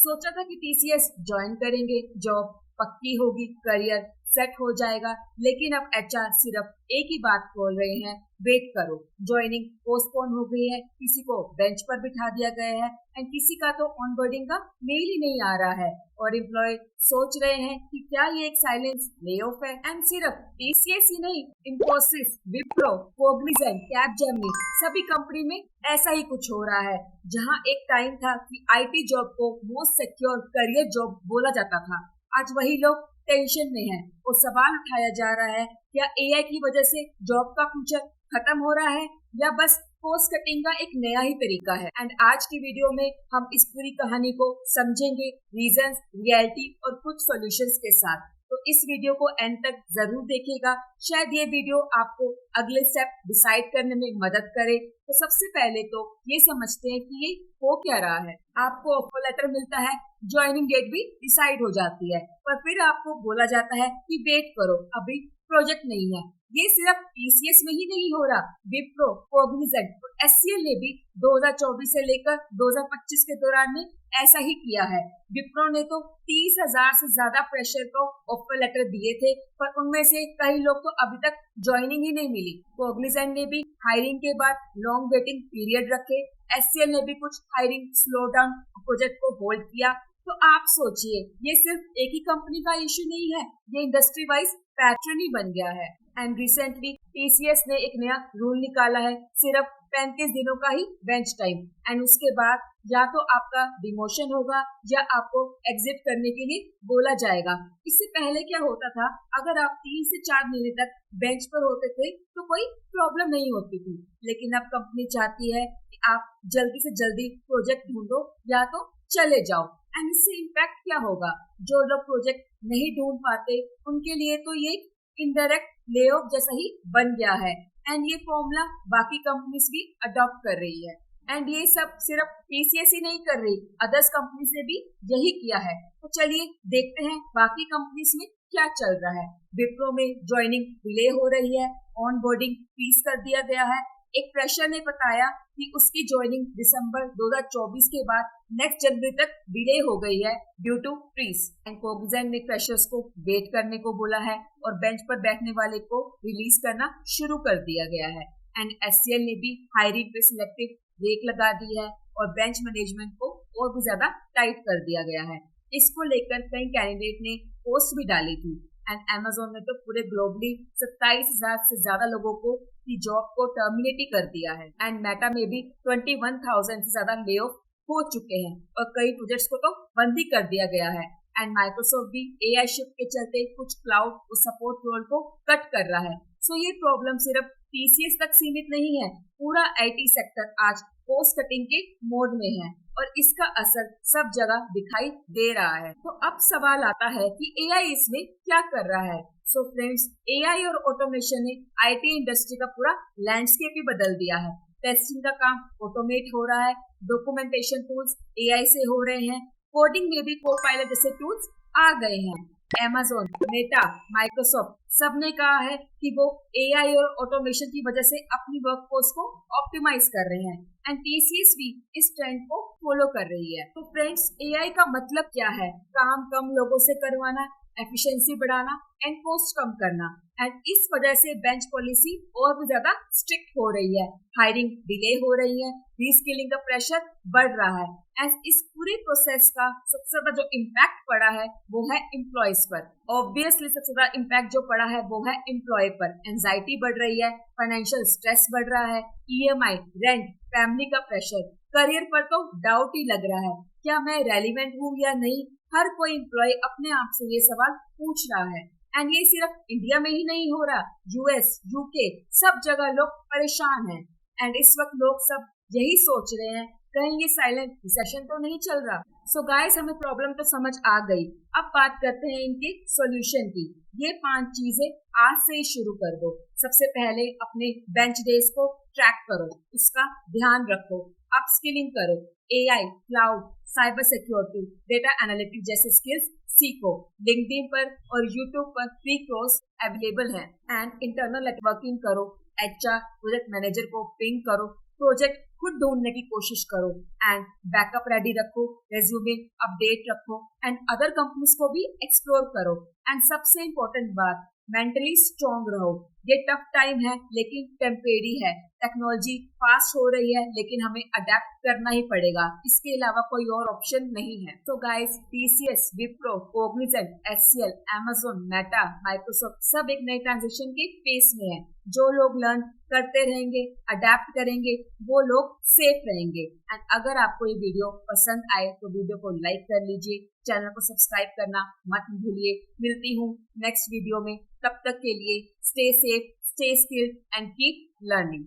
सोचा था कि टीसीएस ज्वाइन करेंगे, जॉब पक्की होगी, करियर सेट हो जाएगा, लेकिन अब एचआर सिर्फ एक ही बात बोल रहे हैं, वेट करो। ज्वाइनिंग पोस्टपोन हो गई है, किसी को बेंच पर बिठा दिया गया है एंड किसी का तो ऑनबोर्डिंग का मेल ही नहीं आ रहा है और एम्प्लॉय सोच रहे हैं कि क्या ये एक साइलेंस ले ऑफ है। एंड सिर्फ टीसीएस ही नहीं, इन्फोसिस, विप्रो, कोग्निजेंट, कैपजेमिनी सभी कंपनी में ऐसा ही कुछ हो रहा है। जहां एक टाइम था कि आईटी जॉब को मोस्ट सिक्योर करियर जॉब बोला जाता था, आज वही लोग टेंशन में है और सवाल उठाया जा रहा है, क्या एआई की वजह से जॉब का फ्यूचर खत्म हो रहा है या बस कॉस्ट कटिंग का एक नया ही तरीका है। एंड आज की वीडियो में हम इस पूरी कहानी को समझेंगे, रीजंस, रियलिटी और कुछ सॉल्यूशंस के साथ। तो इस वीडियो को एंड तक जरूर देखिएगा, शायद ये वीडियो आपको अगले स्टेप डिसाइड करने में मदद करे। तो सबसे पहले तो ये समझते हैं कि ये हो क्या रहा है। आपको ऑफर लेटर मिलता है, ज्वाइनिंग डेट भी डिसाइड हो जाती है, पर फिर आपको बोला जाता है कि वेट करो, अभी प्रोजेक्ट नहीं है। ये सिर्फ टीसीएस में ही नहीं हो रहा, विप्रो, कोग्निजेंट और एचसीएल ने भी 2024 से लेकर 2025 के दौरान में ऐसा ही किया है। विप्रो ने तो 30,000 से ज्यादा फ्रेशर को ऑफर लेटर दिए थे, पर उनमें से कई लोग तो अभी तक ज्वाइनिंग ही नहीं मिली। कोग्निजेंट ने भी हायरिंग के बाद लॉन्ग वेटिंग पीरियड रखे, एचसीएल ने भी कुछ हायरिंग स्लो डाउन, प्रोजेक्ट को होल्ड किया। तो आप सोचिए, ये सिर्फ एक ही कंपनी का इश्यू नहीं है, ये इंडस्ट्री वाइज पैटर्न ही बन गया है। एंड रिसेंटली टीसीएस ने एक नया रूल निकाला है, सिर्फ 35 दिनों का ही बेंच टाइम, एंड उसके बाद या तो आपका डिमोशन होगा या आपको एग्जिट करने के लिए बोला जाएगा। इससे पहले क्या होता था, अगर आप 3 से 4 महीने तक बेंच पर होते थे तो कोई प्रॉब्लम नहीं होती थी, लेकिन अब कंपनी चाहती है कि आप जल्दी से जल्दी प्रोजेक्ट ढूंढो या तो चले जाओ। एंड इससे इम्पैक्ट क्या होगा, जो लोग प्रोजेक्ट नहीं ढूंढ पाते उनके लिए तो ये इनडायरेक्ट ले ऑफ जैसा ही बन गया है। एंड ये फॉर्मूला बाकी कंपनीज भी अडॉप्ट कर रही है। एंड ये सब सिर्फ टीसीएस ही नहीं कर रही, अदर्स कंपनी से भी यही किया है। तो चलिए देखते हैं बाकी कंपनीज में क्या चल रहा है। विप्रो में ज्वाइनिंग डिले हो रही है, ऑन बोर्डिंग फ्रीज कर दिया गया है। एक फ्रेशर ने बताया कि उसकी ज्वाइनिंग दिसंबर 2024 के बाद नेक्स्ट जनवरी तक डिले हो गई है due to freeze. And Cognizant ने फ्रेशर्स को वेट करने को बोला है और बेंच पर बैठने वाले को रिलीज करना शुरू कर दिया गया है। एंड एचसीएल ने भी हायरिंग पे सिलेक्टिव ब्रेक लगा दी है और बेंच मैनेजमेंट को और भी ज्यादा टाइट कर दिया गया है। इसको लेकर कई कैंडिडेट ने पोस्ट भी डाली थी। एंड अमेज़न ने तो पूरे ग्लोबली 27,000 से ज्यादा लोगों को की जॉब को टर्मिनेट ही कर दिया है। एंड मेटा में भी 21,000 से ज्यादा ले ऑफ हो चुके हैं और कई प्रोजेक्ट्स को तो बंद ही कर दिया गया है। एंड माइक्रोसॉफ्ट भी एआई शिफ्ट के चलते कुछ क्लाउड और सपोर्ट रोल को कट कर रहा है। सो ये प्रॉब्लम सिर्फ टीसीएस तक सीमित नहीं है, पूरा आईटी सेक्टर आज कॉस्ट कटिंग के मोड में है और इसका असर सब जगह दिखाई दे रहा है। तो अब सवाल आता है कि एआई इसमें क्या कर रहा है। सो फ्रेंड्स, एआई और ऑटोमेशन ने आईटी इंडस्ट्री का पूरा लैंडस्केप ही बदल दिया है। टेस्टिंग का काम ऑटोमेट हो रहा है, डॉक्यूमेंटेशन टूल्स एआई से हो रहे हैं, कोडिंग में भी कोपायलट जैसे टूल्स आ गए हैं। अमेज़न, मेटा, माइक्रोसॉफ्ट सबने कहा है कि वो एआई और ऑटोमेशन की वजह से अपनी वर्कफोर्स को ऑप्टिमाइज कर रहे हैं एंड टीसीएस भी इस ट्रेंड को फॉलो कर रही है। तो फ्रेंड्स, एआई का मतलब क्या है? काम कम लोगों से करवाना, एफिशिएंसी बढ़ाना एंड कॉस्ट कम करना। एंड इस वजह से बेंच पॉलिसी और भी ज्यादा स्ट्रिक्ट हो रही है, हायरिंग डिले हो रही है, रीस्किलिंग का प्रेशर बढ़ रहा है। एंड इस पूरे प्रोसेस का सबसे ज्यादा जो इम्पैक्ट पड़ा है वो है एम्प्लॉयज पर। ऑब्वियसली सबसे ज्यादा इम्पैक्ट जो पड़ा है वो है एम्प्लॉय पर। एंजाइटी बढ़ रही है, फाइनेंशियल स्ट्रेस बढ़ रहा है, ईएमआई, रेंट, फैमिली का प्रेशर, करियर पर तो डाउट ही लग रहा है, क्या मैं रेलिवेंट हूँ या नहीं। हर कोई एम्प्लॉय अपने आप से ये सवाल पूछ रहा है। एंड ये सिर्फ इंडिया में ही नहीं हो रहा, यूएस, यूके सब जगह लोग परेशान हैं। एंड इस वक्त लोग सब यही सोच रहे हैं, कहीं ये साइलेंट रिसेशन तो नहीं चल रहा। सो गाइस, हमें प्रॉब्लम तो समझ आ गई, अब बात करते हैं इनके सॉल्यूशन की। ये 5 चीजें आज से ही शुरू कर दो। सबसे पहले अपने बेंच डेज को ट्रैक करो, उसका ध्यान रखो, अपस्किलिंग करो, AI, cloud, cyber security, data analytics जैसे स्किल्स सीखो। लिंक्डइन पर और यूट्यूब पर फ्री कोर्स अवेलेबल है। एंड इंटरनल नेटवर्किंग करो, एचआर, प्रोजेक्ट मैनेजर को पिंग करो, प्रोजेक्ट खुद ढूंढने की कोशिश करो एंड बैकअप रेडी रखो, रेज्यूमे अपडेट रखो एंड अदर कंपनीज को भी एक्सप्लोर करो। एंड सबसे इम्पोर्टेंट बात, मेंटली स्ट्रांग रहो। ये टफ टाइम है लेकिन टेम्परेरी है। टेक्नोलॉजी फास्ट हो रही है लेकिन हमें अडेप्ट करना ही पड़ेगा, इसके अलावा कोई और ऑप्शन नहीं है। तो guys, TCS, Wipro, Cognizant, HCL, Amazon, Meta, Microsoft सब एक नए ट्रांजिशन के फेस में है। जो लोग लर्न करते रहेंगे, अडेप्ट करेंगे, वो लोग सेफ रहेंगे। एंड अगर आपको ये वीडियो पसंद आए तो वीडियो को लाइक कर लीजिए, चैनल को सब्सक्राइब करना मत भूलिए। मिलती हूँ नेक्स्ट वीडियो में, तब तक के लिए stay safe, stay skilled and keep learning.